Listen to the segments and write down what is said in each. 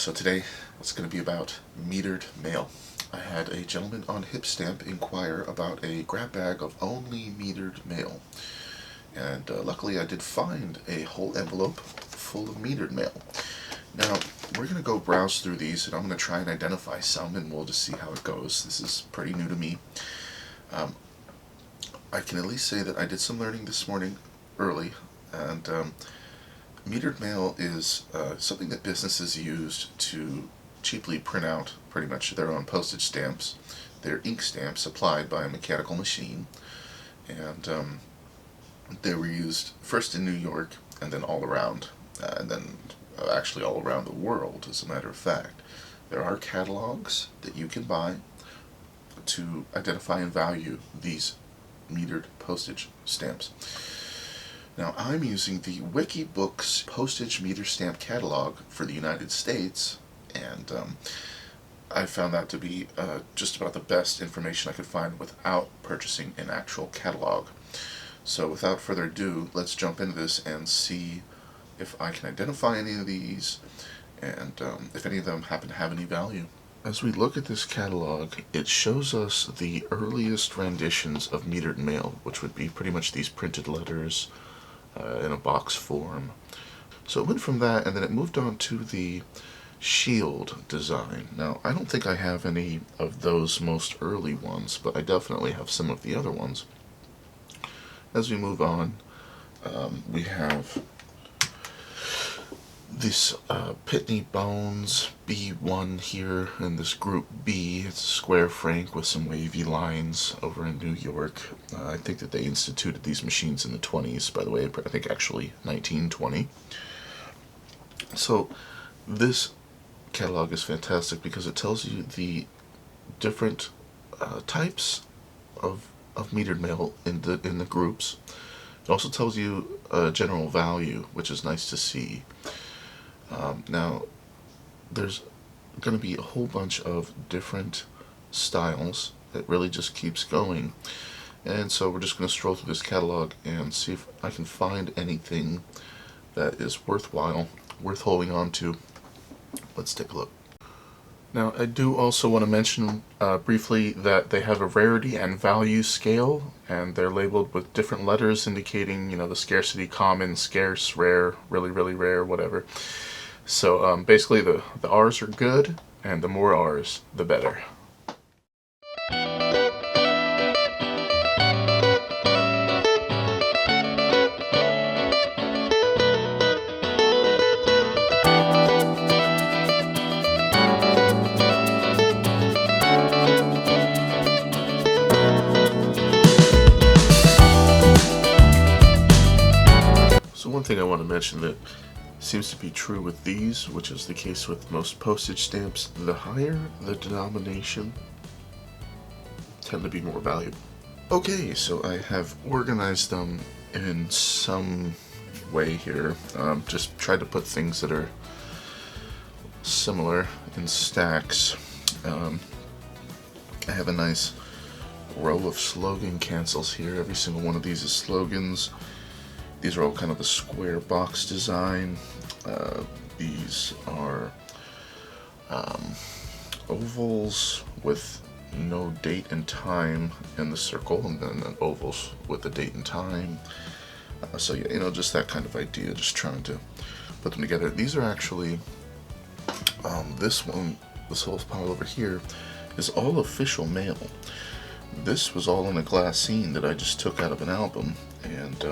So today it's going to be about metered mail. I had a gentleman on Hipstamp inquire about a grab bag of only metered mail. And luckily I did find a whole envelope full of metered mail. Now, we're going to go browse through these, and I'm going to try and identify some, and we'll just see how it goes. This is pretty new to me. I can at least say that I did some learning this morning early, and metered mail is something that businesses use to cheaply print out pretty much their own postage stamps. They're ink stamps applied by a mechanical machine, and they were used first in New York and then all around, and then actually all around the world, as a matter of fact. There are catalogs that you can buy to identify and value these metered postage stamps. Now, I'm using the Wikibooks postage meter stamp catalog for the United States, and I found that to be just about the best information I could find without purchasing an actual catalog. So without further ado, let's jump into this and see if I can identify any of these, and if any of them happen to have any value. As we look at this catalog, it shows us the earliest renditions of metered mail, which would be pretty much these printed letters in a box form. So it went from that, and then it moved on to the shield design. Now, I don't think I have any of those most early ones, but I definitely have some of the other ones. As we move on, we have this Pt.1 here in this group B. It's a square franc with some wavy lines over in New York. I think that they instituted these machines in the 20s, by the way. I think actually 1920. So this catalog is fantastic because it tells you the different types of metered mail in the groups. It also tells you a general value, which is nice to see. Now, there's going to be a whole bunch of different styles. It really just keeps going. And so we're just going to stroll through this catalog and see if I can find anything that is worthwhile, worth holding on to. Let's take a look. Now, I do also want to mention briefly that they have a rarity and value scale, and they're labeled with different letters indicating, the scarcity: common, scarce, rare, really, really rare, whatever. So basically the R's are good, and the more R's, the better. So one thing I want to mention that seems to be true with these, which is the case with most postage stamps, the higher the denomination tend to be more valuable. Okay, so I have organized them in some way here. Just tried to put things that are similar in stacks. I have a nice row of slogan cancels here. Every single one of these is slogans. These are all kind of a square box design. These are ovals with no date and time in the circle, and then ovals with the date and time. So yeah, just that kind of idea, just trying to put them together. These are actually, this whole pile over here is all official mail. This was all in a glassine that I just took out of an album, and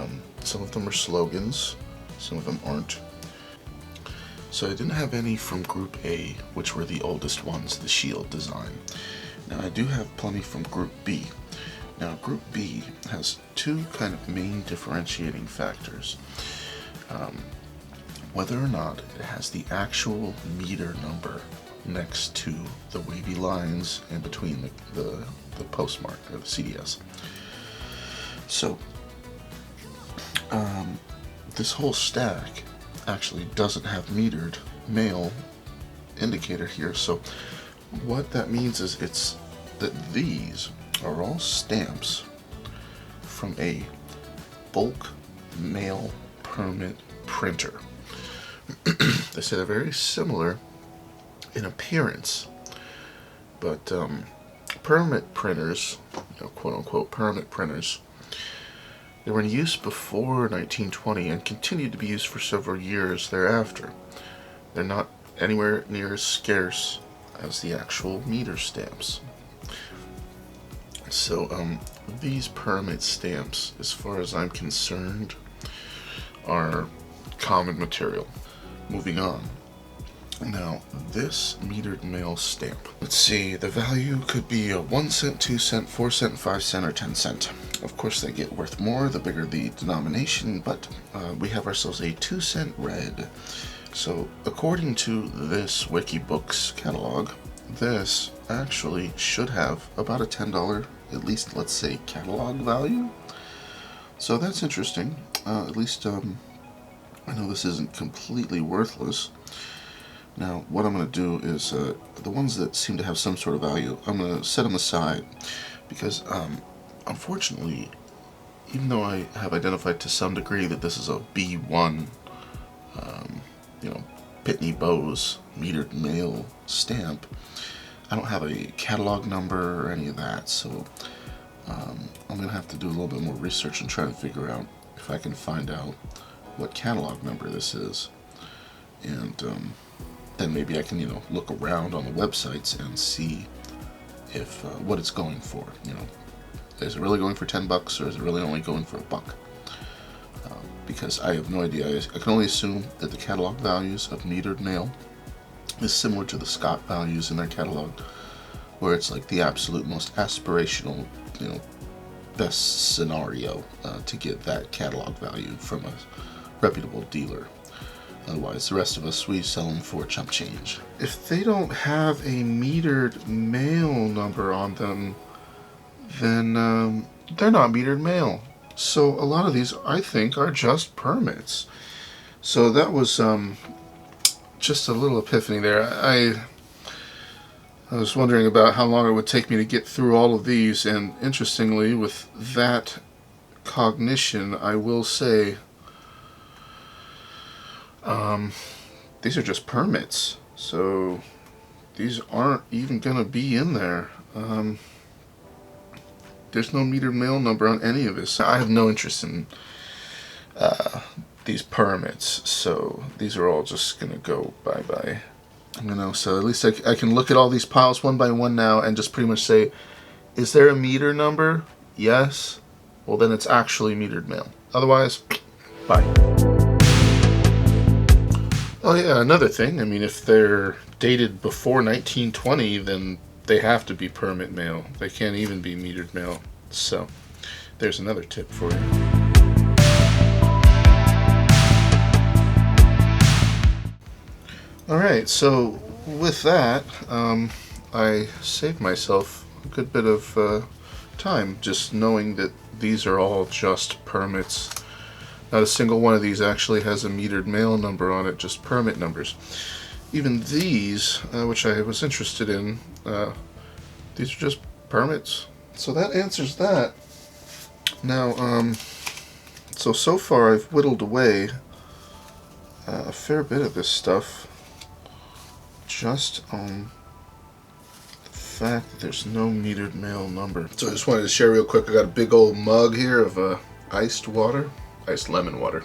some of them are slogans, some of them aren't. So I didn't have any from Group A, which were the oldest ones, the shield design. Now I do have plenty from Group B. Now Group B has two kind of main differentiating factors. Whether or not it has the actual meter number next to the wavy lines in between the postmark, or the CDS. So this whole stack actually doesn't have metered mail indicator here. So what that means is that these are all stamps from a bulk mail permit printer. They say they're very similar in appearance. But permit printers, quote-unquote permit printers, they were in use before 1920 and continued to be used for several years thereafter. They're not anywhere near as scarce as the actual meter stamps. So these permit stamps, as far as I'm concerned, are common material. Moving on. Now, this metered mail stamp. Let's see, the value could be a 1 cent, 2 cent, 4 cent, 5 cent, or 10 cent. Of course, they get worth more the bigger the denomination, but we have ourselves a 2 cent red. So, according to this Wikibooks catalog, this actually should have about a $10, at least, let's say, catalog value. So that's interesting. At least, I know this isn't completely worthless. Now, what I'm going to do is, the ones that seem to have some sort of value, I'm going to set them aside, because, unfortunately, even though I have identified to some degree that this is a B1, Pitney Bowes metered mail stamp, I don't have a catalog number or any of that, so I'm going to have to do a little bit more research and try to figure out if I can find out what catalog number this is. And then maybe I can, look around on the websites and see if what it's going for. Is it really going for $10 or is it really only going for $1? Because I have no idea. I can only assume that the catalog values of metered mail is similar to the Scott values in their catalog, where it's like the absolute most aspirational, best scenario to get that catalog value from a reputable dealer. Otherwise, the rest of us, we sell them for chump change. If they don't have a metered mail number on them, then they're not metered mail. So a lot of these, I think, are just permits. So that was just a little epiphany there. I was wondering about how long it would take me to get through all of these, and interestingly, with that cognition, I will say these are just permits, so these aren't even going to be in there. There's no metered mail number on any of this. I have no interest in these permits, so these are all just going to go bye-bye. So at least I can look at all these piles one by one now and just pretty much say, is there a meter number? Yes. Well, then it's actually metered mail. Otherwise, bye. Oh yeah, another thing, if they're dated before 1920, then they have to be permit mail. They can't even be metered mail. So, there's another tip for you. Alright, so with that, I saved myself a good bit of time just knowing that these are all just permits. Not a single one of these actually has a metered mail number on it, just permit numbers. Even these, which I was interested in, these are just permits. So that answers that. Now, so far I've whittled away a fair bit of this stuff just on the fact that there's no metered mail number. So I just wanted to share real quick, I got a big old mug here of iced lemon water.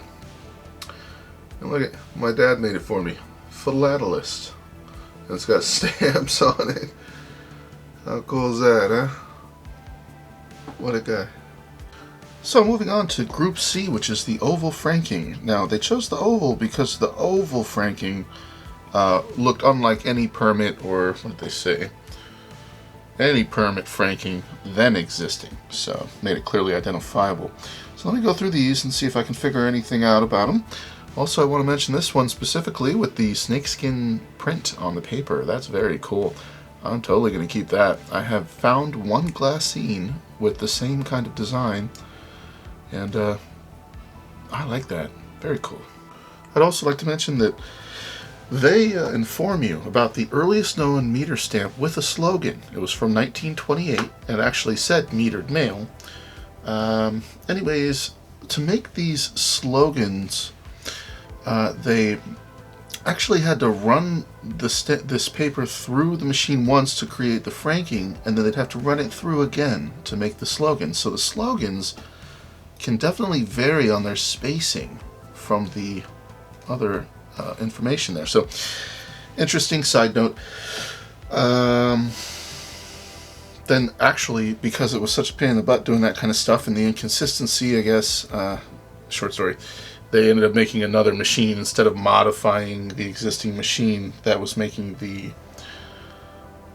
And look at, my dad made it for me. Philatelist. And it's got stamps on it. How cool is that, huh? What a guy. So moving on to Group C, which is the oval franking. Now, they chose the oval because the oval franking looked unlike any permit, or what they say, any permit franking then existing. So, made it clearly identifiable. So let me go through these and see if I can figure anything out about them. Also, I want to mention this one specifically with the snakeskin print on the paper. That's very cool. I'm totally going to keep that. I have found one glassine with the same kind of design, and I like that. Very cool. I'd also like to mention that they inform you about the earliest known meter stamp with a slogan. It was from 1928 and actually said metered mail. Anyways, to make these slogans, they actually had to run this paper through the machine once to create the franking, and then they'd have to run it through again to make the slogans. So the slogans can definitely vary on their spacing from the other information there. So, interesting side note. Then actually, because it was such a pain in the butt doing that kind of stuff and the inconsistency, I guess, short story, they ended up making another machine instead of modifying the existing machine that was making the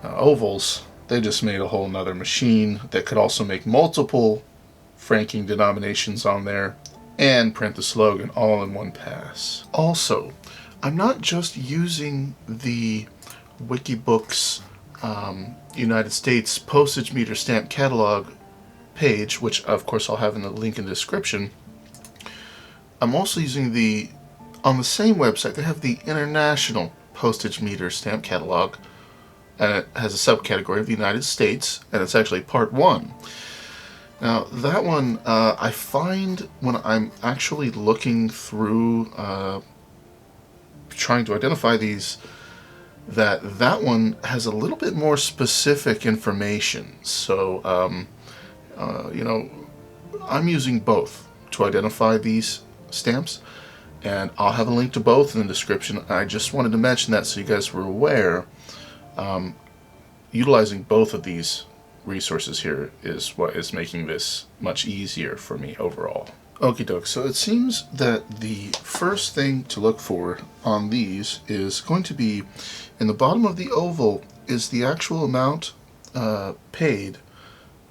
ovals. They just made a whole nother machine that could also make multiple franking denominations on there and print the slogan all in one pass. Also, I'm not just using the Wikibooks United States postage meter stamp catalog page, which of course I'll have in the link in the description. I'm also using on the same website, they have the International Postage Meter Stamp Catalog, and it has a subcategory of the United States, and it's actually Part 1. Now, that one, I find when I'm actually looking through, trying to identify these, that one has a little bit more specific information. So, I'm using both to identify these stamps, and I'll have a link to both in the description. I just wanted to mention that so you guys were aware. Utilizing both of these resources here is what is making this much easier for me overall. Okie doke, so it seems that the first thing to look for on these is going to be in the bottom of the oval is the actual amount paid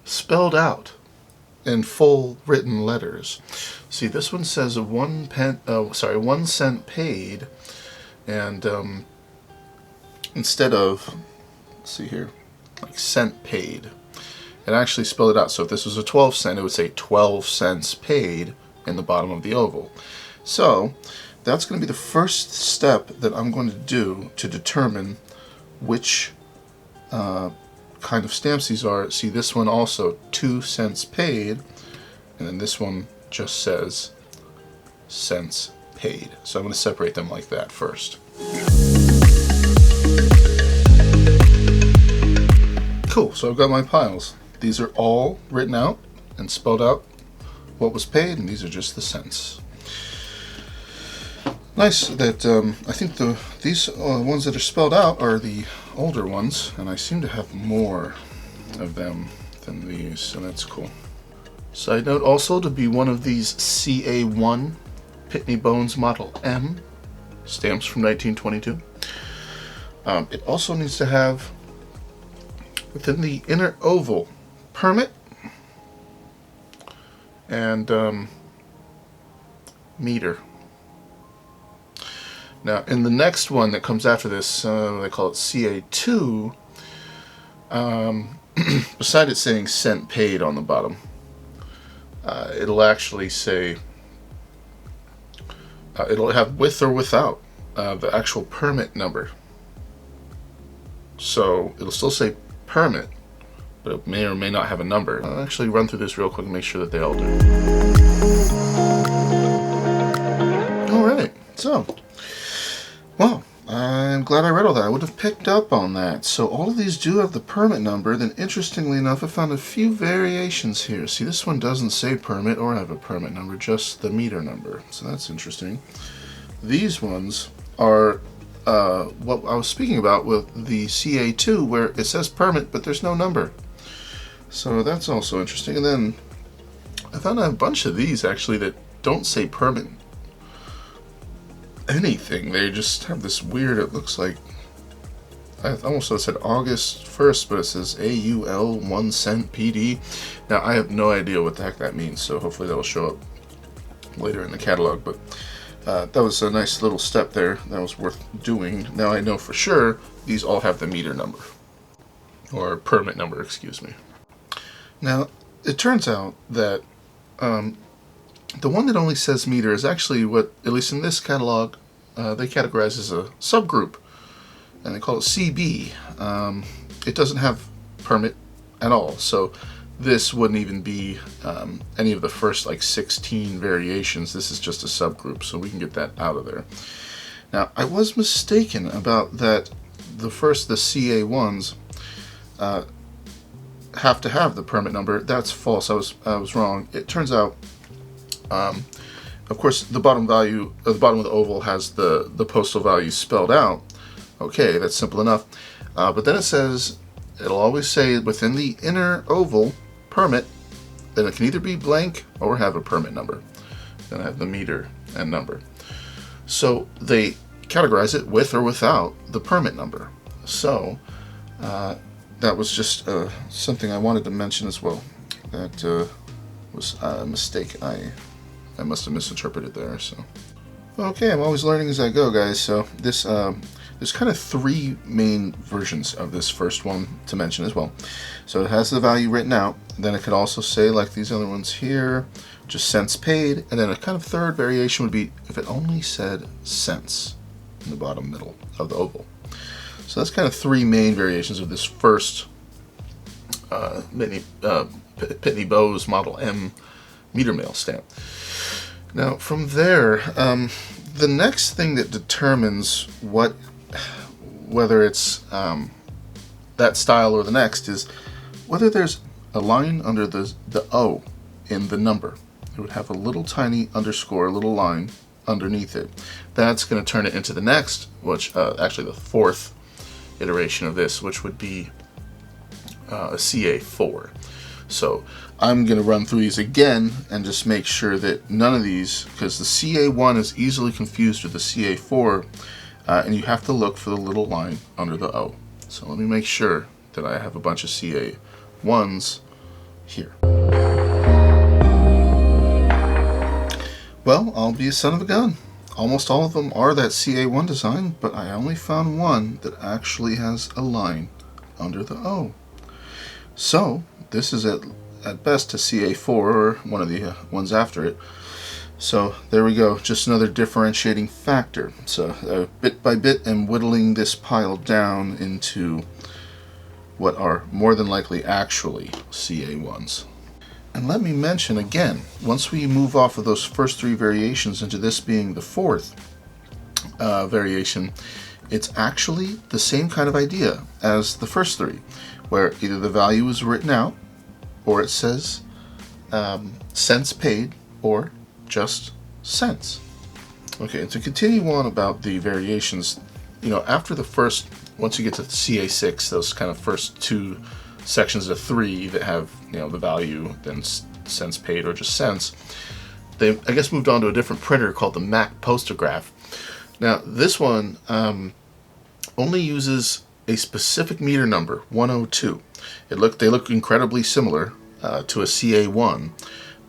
spelled out in full written letters. See, this one says 1 cent paid, and instead of, let's see here, like cent paid, it actually spelled it out. So if this was a 12 cent, it would say 12 cents paid in the bottom of the oval. So that's going to be the first step that I'm going to do to determine which kind of stamps these are. See, this one also 2 cents paid, and then this one just says cents paid. So I'm going to separate them like that first. Cool, so I've got my piles. These are all written out and spelled out what was paid, and these are just the cents. Nice that I think these ones that are spelled out are the older ones, and I seem to have more of them than these, so that's cool. Side note also, to be one of these CA1 Pitney Bowes Model M stamps from 1922, it also needs to have within the inner oval permit and meter. Now, in the next one that comes after this, they call it CA2, beside it saying cent paid on the bottom, it'll actually say, it'll have with or without the actual permit number. So it'll still say permit, but it may or may not have a number. I'll actually run through this real quick and make sure that they all do. Alright, so, well, I'm glad I read all that. I would have picked up on that. So all of these do have the permit number. Then interestingly enough, I found a few variations here. See, this one doesn't say permit or have a permit number, just the meter number. So that's interesting. These ones are what I was speaking about with the CA2, where it says permit, but there's no number. So that's also interesting. And then I found a bunch of these actually that don't say permit anything. They just have this weird, it looks like, I almost said August 1st, but it says AUL 1 cent PD. Now I have no idea what the heck that means, so hopefully that will show up later in the catalog. But that was a nice little step there. That was worth doing. Now I know for sure these all have the meter number, or permit number, excuse me. Now it turns out that the one that only says meter is actually what, at least in this catalog, they categorize as a subgroup, and they call it CB. It doesn't have permit at all, so this wouldn't even be any of the first like 16 variations. This is just a subgroup, so we can get that out of there. Now, I was mistaken about that. The CA1s have to have the permit number. That's false. I was wrong. It turns out, of course, the bottom value, the bottom of the oval has the postal value spelled out. Okay, that's simple enough. But then it says, it'll always say within the inner oval, permit, then it can either be blank or have a permit number. Then I have the meter and number. So they categorize it with or without the permit number. So that was just something I wanted to mention as well. That was a mistake. I must have misinterpreted there. So okay, I'm always learning as I go, guys. So this there's kind of three main versions of this first one to mention as well. So it has the value written out. Then it could also say, like these other ones here, just cents paid. And then a kind of third variation would be if it only said cents in the bottom middle of the oval. So that's kind of three main variations of this first Pitney Bowes Model M meter mail stamp. Now from there, the next thing that determines whether it's that style or the next is whether there's a line under the O in the number. It would have a little tiny underscore, a little line underneath it. That's going to turn it into the next, which actually the fourth iteration of this, which would be a CA4. So I'm going to run through these again and just make sure that none of these, because the CA1 is easily confused with the CA4, and you have to look for the little line under the O. So let me make sure that I have a bunch of CA1s here. Well, I'll be a son of a gun. Almost all of them are that CA1 design, but I only found one that actually has a line under the O. So this is at best a CA4 or one of the ones after it. So there we go, just another differentiating factor. So bit by bit I'm whittling this pile down into what are more than likely actually CA1s. And let me mention again, once we move off of those first three variations into this being the fourth variation, it's actually the same kind of idea as the first three, where either the value is written out, or it says cents paid, or just cents. Okay, and to continue on about the variations, after the first, once you get to the CA6, those kind of first two sections of three that have, the value, then cents paid or just cents, they, I guess, moved on to a different printer called the Mac Postograph. Now, this one only uses a specific meter number, 102. They look incredibly similar to a CA1,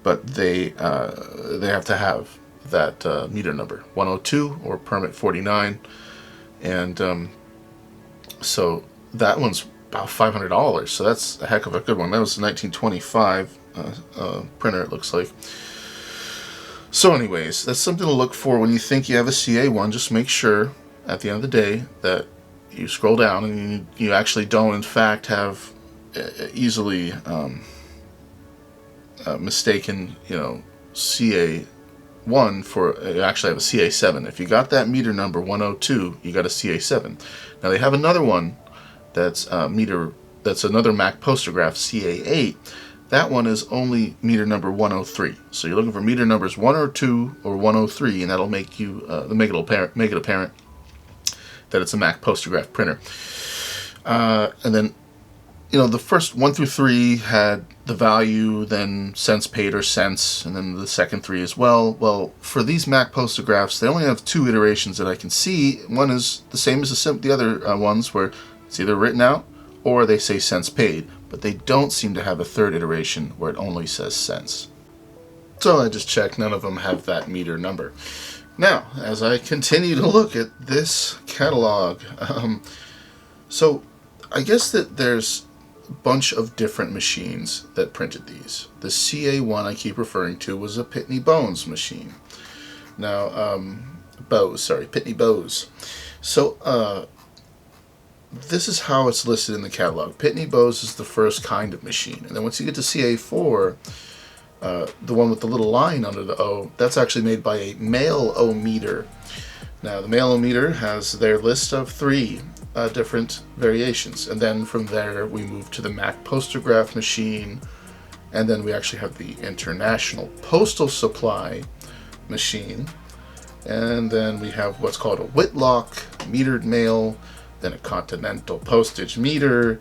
but they have to have that meter number, 102 or permit 49, and so that one's about $500. So that's a heck of a good one. That was a 1925 printer, it looks like. So anyways, that's something to look for when you think you have a CA1. Just make sure at the end of the day that you scroll down and you actually don't in fact have easily mistaken CA1 for actually have a CA7. If you got that meter number 102, you got a CA7. Now they have another one that's another Mac Postograph, CA8. That one is only meter number 103. So you're looking for meter numbers 102 or 103, and that'll make you make it apparent that it's a Mac Postograph printer. And then the first 1 through 3 had the value, then cents paid or cents, and then the second 3 as well. Well, for these Mac Postographs, they only have 2 iterations that I can see. One is the same as the other ones, where it's either written out or they say cents paid, but they don't seem to have a third iteration where it only says cents. So I just checked, none of them have that meter number. Now, as I continue to look at this catalog, so I guess that there's a bunch of different machines that printed these. The CA1 I keep referring to was a Pitney Bowes machine. Now, Pitney Bowes. So, this is how it's listed in the catalog. Pitney Bowes is the first kind of machine. And then once you get to CA4, the one with the little line under the O, that's actually made by a mail-o-meter Now the mailometer has their list of 3 different variations, and then from there we move to the Mac Postograph machine, and then we actually have the International Postal Supply machine, and then we have what's called a Whitlock metered mail, then a Continental postage meter.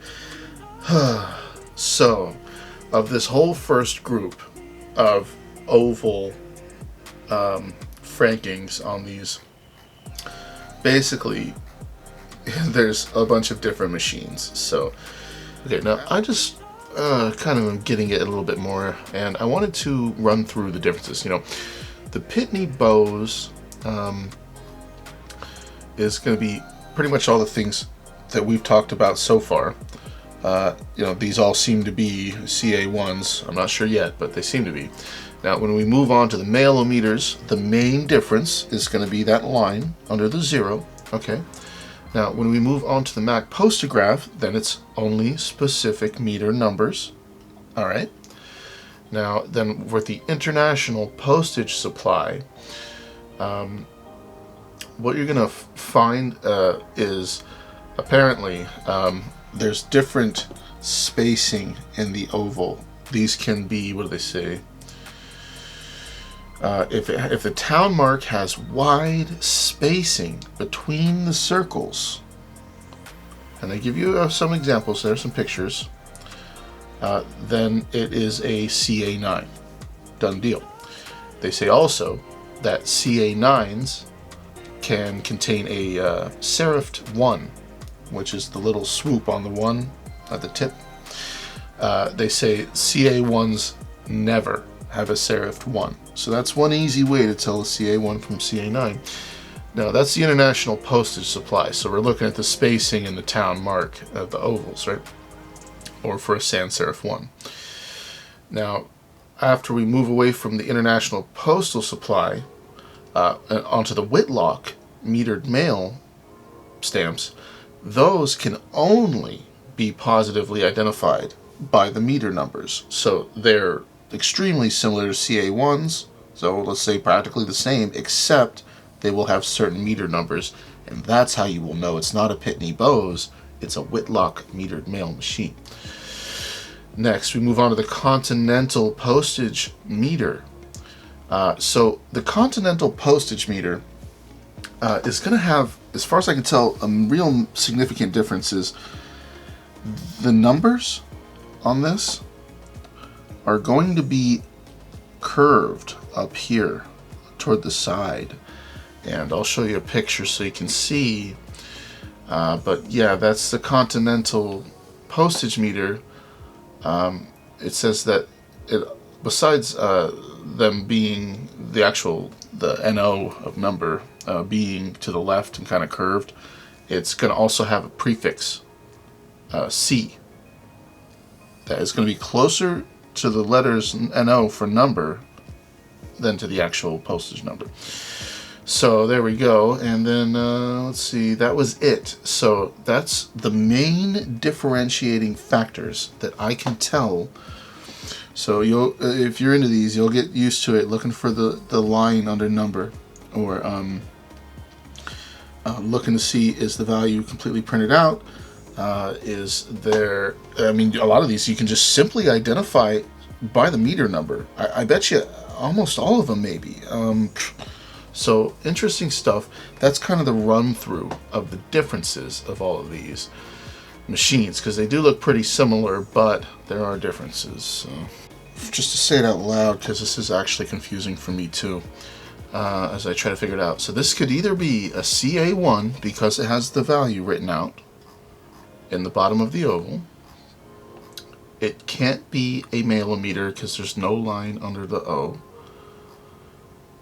So, of this whole first group of oval frankings on these, basically there's a bunch of different machines. So, okay, now I just kind of am getting it a little bit more, and I wanted to run through the differences. You know, the Pitney Bowes is going to be pretty much all the things that we've talked about so far. You know, these all seem to be CA1s. I'm not sure yet, but they seem to be. Now, when we move on to the mailometers, the main difference is going to be that line under the 0. Okay. Now, when we move on to the Mac Postograph, then it's only specific meter numbers. All right. Now, then with the International Postage Supply, what you're going to find is apparently there's different spacing in the oval. These can be, what do they say? If the town mark has wide spacing between the circles, and they give you some examples, there are some pictures, then it is a CA9. Done deal. They say also that CA9s can contain a serifed 1, which is the little swoop on the 1 at the tip. They say CA1s never have a serifed 1. So that's one easy way to tell a CA1 from CA9. Now that's the International Postage Supply. So we're looking at the spacing in the town mark of the ovals, right? Or for a sans serif 1. Now, after we move away from the International Postal Supply onto the Whitlock metered mail stamps, those can only be positively identified by the meter numbers. So they're extremely similar to CA1s, so let's say practically the same, except they will have certain meter numbers, and that's how you will know it's not a Pitney Bowes, it's a Whitlock metered mail machine. Next, we move on to the Continental Postage meter. So the Continental Postage meter is going to have, as far as I can tell, a real significant difference is the numbers on this are going to be curved up here toward the side, and I'll show you a picture so you can see, but yeah, that's the Continental postage meter. It says that besides them being the NO of number being to the left and kind of curved, it's going to also have a prefix C that is going to be closer to the letters NO for number than to the actual postage number. So there we go, and then let's see, that was it. So that's the main differentiating factors that I can tell. So if you're into these, you'll get used to it, looking for the line under number, or looking to see, is the value completely printed out? Is there, I mean, a lot of these you can just simply identify by the meter number. I bet you almost all of them maybe. So interesting stuff. That's kind of the run through of the differences of all of these machines, because they do look pretty similar, but there are differences. So just to say it out loud, because this is actually confusing for me too, as I try to figure it out. So this could either be a CA1 because it has the value written out in the bottom of the oval. It can't be a mailometer because there's no line under the O.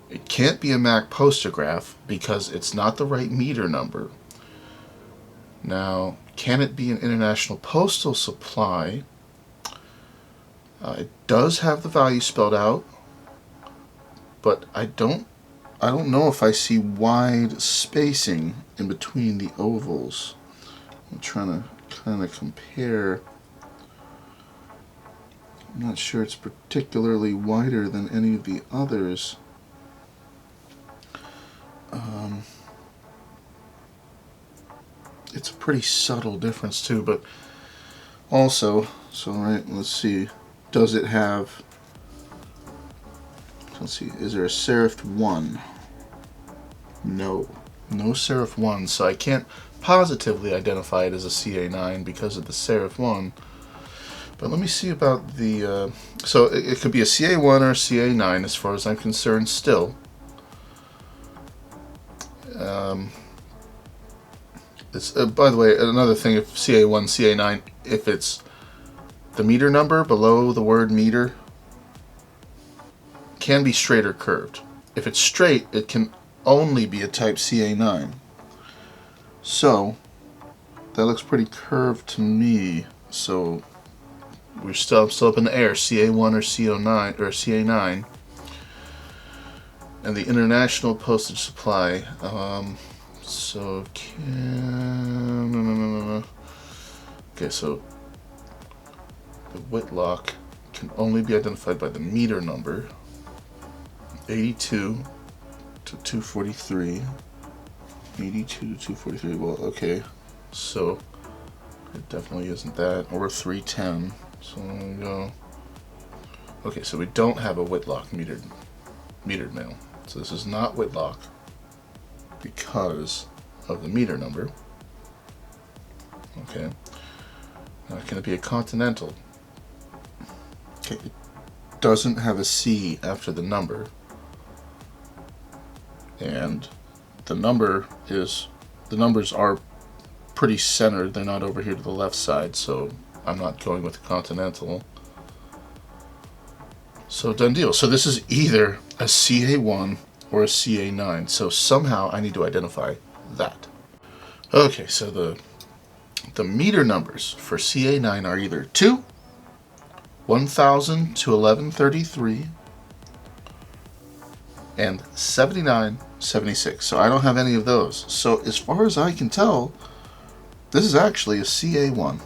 It can't be a Mac Postograph because it's not the right meter number. Now, can it be an International Postal Supply? It does have the value spelled out, but I don't know if I see wide spacing in between the ovals. I'm trying to kind of compare. I'm not sure it's particularly wider than any of the others. it's a pretty subtle difference too, but also, so right, let's see, does it have, let's see, is there a serif 1? No. No serif 1, so I can't positively identify it as a CA9 because of the serif 1. But let me see about the, so it could be a CA1 or a CA9 as far as I'm concerned still. By the way, another thing, if CA1, CA9, if it's the meter number below the word meter, can be straight or curved. If it's straight, it can only be a type CA9. So, that looks pretty curved to me. So, I'm still up in the air, CA1 or CO9 or CA9. And the international postage supply. So okay, so the Whitlock can only be identified by the meter number 82 to 243. 82 to 243. Well, okay, so it definitely isn't that, or 310. So there we go. Okay, so we don't have a Whitlock metered mail. So this is not Whitlock because of the meter number. Okay. Now, can it be a Continental? Okay, it doesn't have a C after the number. And the numbers are pretty centered. They're not over here to the left side, so I'm not going with the Continental. So done deal. So this is either a CA1 or a CA9. So somehow I need to identify that. Okay, so the meter numbers for CA9 are either 2, 1000 to 1133, and 7976. So I don't have any of those. So as far as I can tell, this is actually a CA1.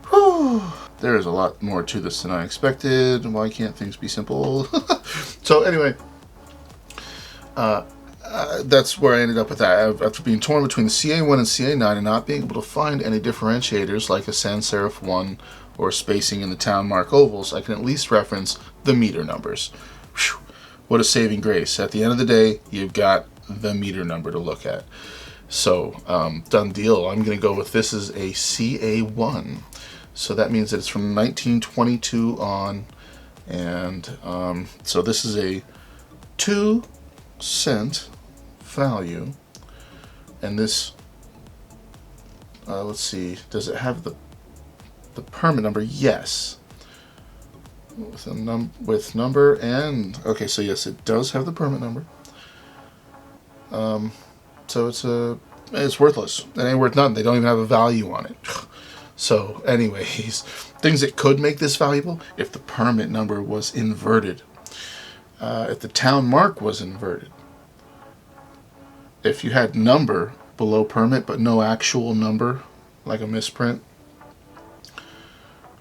Whew. There is a lot more to this than I expected. Why can't things be simple? So anyway, that's where I ended up with that. After being torn between the CA1 and CA9 and not being able to find any differentiators like a sans serif 1 or spacing in the town mark ovals, I can at least reference the meter numbers. Whew. What a saving grace. At the end of the day, you've got the meter number to look at. So, done deal. I'm going to go with this is a CA1. So that means that it's from 1922 on. And so this is a 2-cent value. And this, let's see, does it have the permit number? Yes. With number and, okay, so yes, it does have the permit number. So it's worthless. It ain't worth nothing. They don't even have a value on it. So anyways, things that could make this valuable: if the permit number was inverted, if the town mark was inverted, if you had number below permit but no actual number, like a misprint,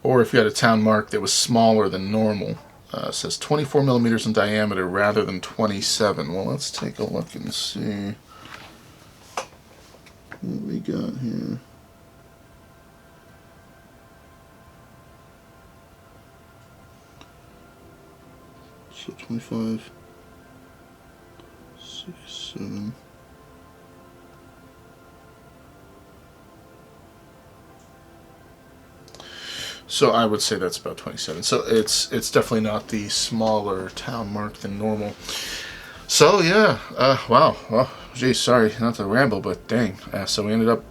or if you had a town mark that was smaller than normal. It says 24 millimeters in diameter rather than 27. Well, let's take a look and see what we got here. So 25, 6, 7. So I would say that's about 27. So it's definitely not the smaller town mark than normal. So yeah, wow. Well, geez, sorry not to ramble, but dang. So we ended up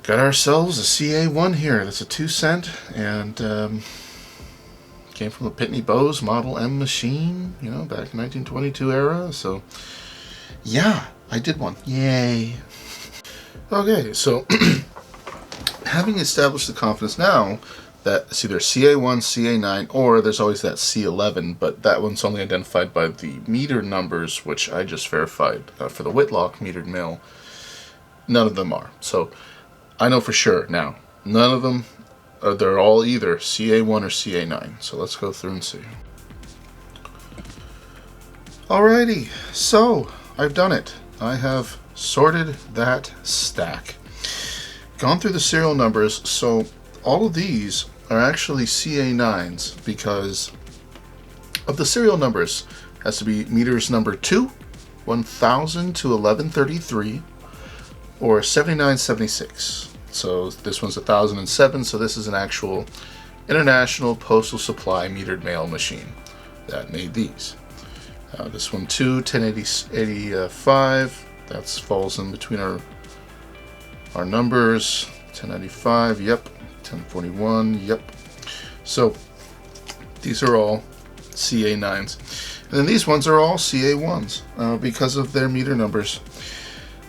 got ourselves a CA1 here. That's a 2-cent, and came from the Pitney Bowes Model M machine, you know, back in 1922 era. So yeah, I did one. Yay. Okay, so having established the confidence now that it's either CA1, CA9, or there's always that C11, but that one's only identified by the meter numbers, which I just verified for the Whitlock metered mail. None of them are. So I know for sure now, none of them, they're all either CA1 or CA9. So let's go through and see. Alrighty, so I've done it. I have sorted that stack. Gone through the serial numbers, so all of these are actually CA9s because of the serial numbers. It has to be meters number 2, 1000 to 1133, or 7976. So this one's 1007, so this is an actual International Postal Supply metered mail machine that made these. This one too, 1085. That falls in between our numbers. 1095, yep. 1041, yep. So these are all CA9s. And then these ones are all CA1s because of their meter numbers.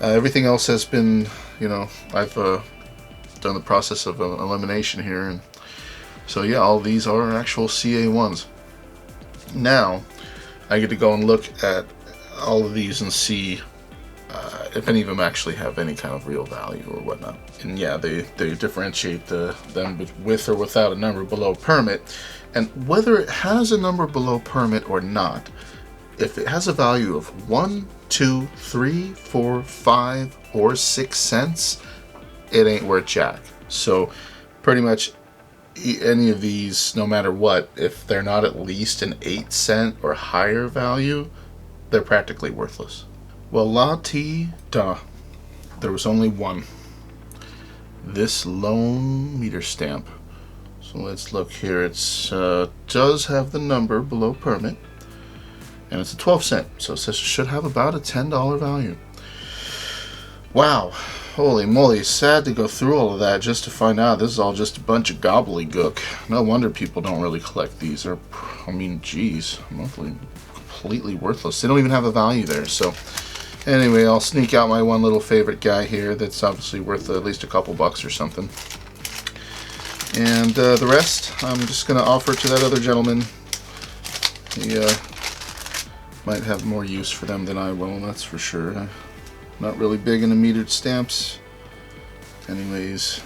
Everything else has been, I've done the process of elimination here. And so yeah, all these are actual CA1s. Now, I get to go and look at all of these and see if any of them actually have any kind of real value or whatnot. And yeah, they differentiate them with or without a number below permit. And whether it has a number below permit or not, if it has a value of 1, 2, 3, 4, 5, or 6 cents, it ain't worth jack. So pretty much any of these, no matter what, if they're not at least an 8 cent or higher value, they're practically worthless. Well, la-ti-da, there was only one. This lone meter stamp. So let's look here. It does have the number below permit, and it's a 12 cent, so it says it should have about a $10 value. Wow, holy moly, sad to go through all of that just to find out this is all just a bunch of gobbledygook. No wonder people don't really collect these. Geez, completely worthless. They don't even have a value there. So anyway, I'll sneak out my one little favorite guy here that's obviously worth at least a couple bucks or something. And the rest, I'm just going to offer to that other gentleman. He might have more use for them than I will, that's for sure. I'm not really big into metered stamps. Anyways,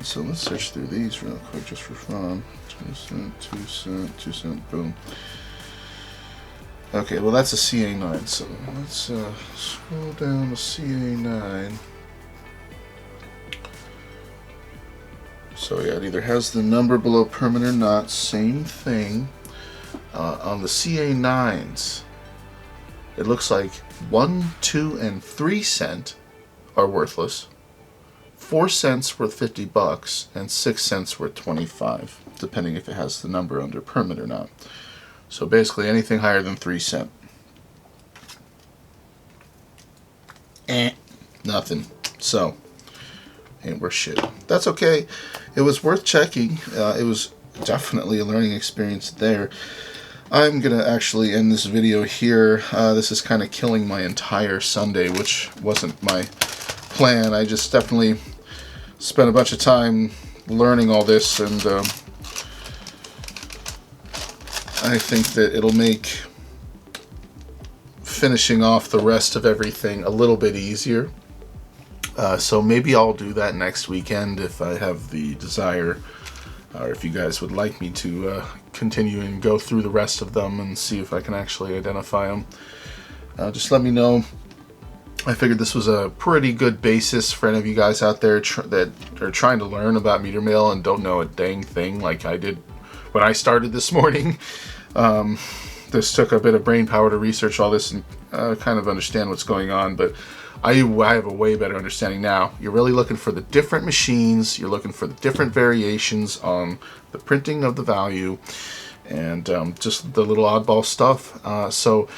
so let's search through these real quick just for fun. 2 cent, 2 cent, 2 cent, boom. Okay, well that's a CA9, so let's scroll down to CA9. So yeah, it either has the number below permit or not, same thing. On the CA9s, it looks like 1, 2, and 3 cent are worthless. 4 cents worth 50 bucks, and 6 cents worth 25, depending if it has the number under permit or not. So basically anything higher than 3 cent. Nothing. So, ain't worth shit. That's okay. It was worth checking. It was definitely a learning experience there. I'm going to actually end this video here. This is kind of killing my entire Sunday, which wasn't my plan. I just definitely spent a bunch of time learning all this, and I think that it'll make finishing off the rest of everything a little bit easier. So maybe I'll do that next weekend if I have the desire, or if you guys would like me to continue and go through the rest of them and see if I can actually identify them. Just let me know. I figured this was a pretty good basis for any of you guys out there that are trying to learn about meter mail and don't know a dang thing like I did when I started this morning. This took a bit of brain power to research all this and kind of understand what's going on, but I have a way better understanding now. You're really looking for the different machines, you're looking for the different variations on the printing of the value, and just the little oddball stuff. So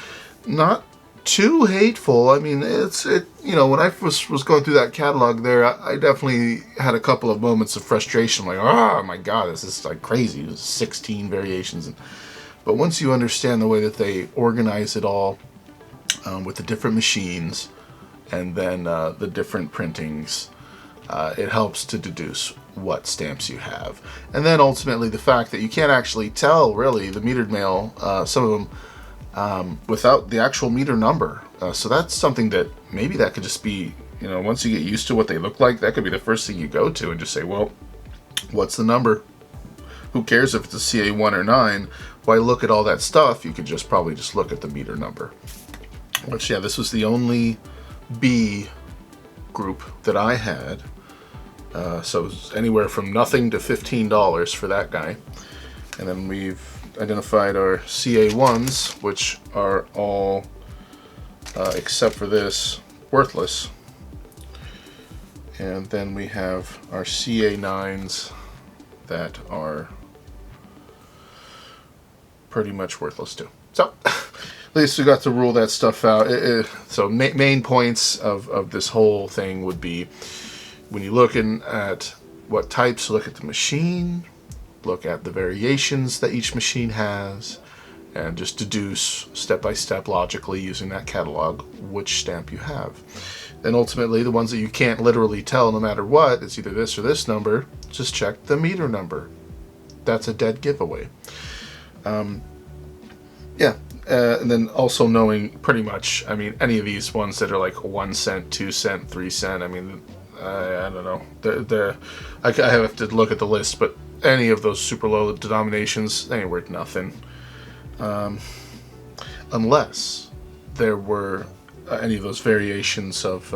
not too hateful. I mean, when I was going through that catalog there, I definitely had a couple of moments of frustration, like, oh my god, this is like crazy. There's 16 variations. But once you understand the way that they organize it all with the different machines, and then the different printings, it helps to deduce what stamps you have. And then ultimately the fact that you can't actually tell, really, the metered mail, some of them, without the actual meter number. So that's something that maybe that could just be, once you get used to what they look like, that could be the first thing you go to and just say, well, what's the number? Who cares if it's a CA1 or 9? Why look at all that stuff? You could probably just look at the meter number. Which, yeah, this was the only B group that I had. So it was anywhere from nothing to $15 for that guy. And then we've identified our CA1s, which are all, except for this, worthless. And then we have our CA9s that are pretty much worthless too. So, at least we got to rule that stuff out. So main points of this whole thing would be, when you're looking at what types, look at the machine, look at the variations that each machine has, and just deduce step by step logically using that catalog which stamp you have. Then ultimately, the ones that you can't literally tell no matter what, it's either this or this number, just check the meter number. That's a dead giveaway. Yeah, and then also knowing pretty much, I mean, any of these ones that are like 1 cent, 2 cent, 3 cent, I mean, I don't know. I have to look at the list, but any of those super low denominations, they ain't worth nothing. Unless there were any of those variations of,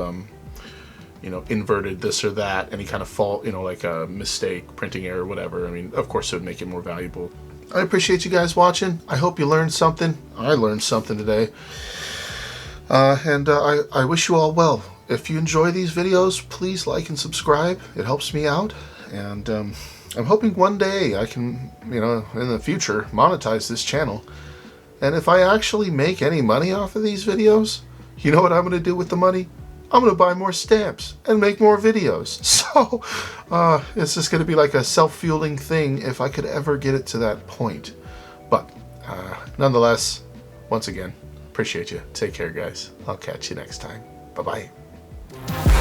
inverted this or that, any kind of fault, like a mistake, printing error, whatever. I mean, of course it would make it more valuable. I appreciate you guys watching. I hope you learned something. I learned something today. And I wish you all well. If you enjoy these videos, please like and subscribe. It helps me out. And I'm hoping one day I can, in the future, monetize this channel. And if I actually make any money off of these videos, you know what I'm going to do with the money? I'm going to buy more stamps and make more videos. So it's just going to be like a self-fueling thing if I could ever get it to that point. But nonetheless, once again, appreciate you. Take care, guys. I'll catch you next time. Bye-bye.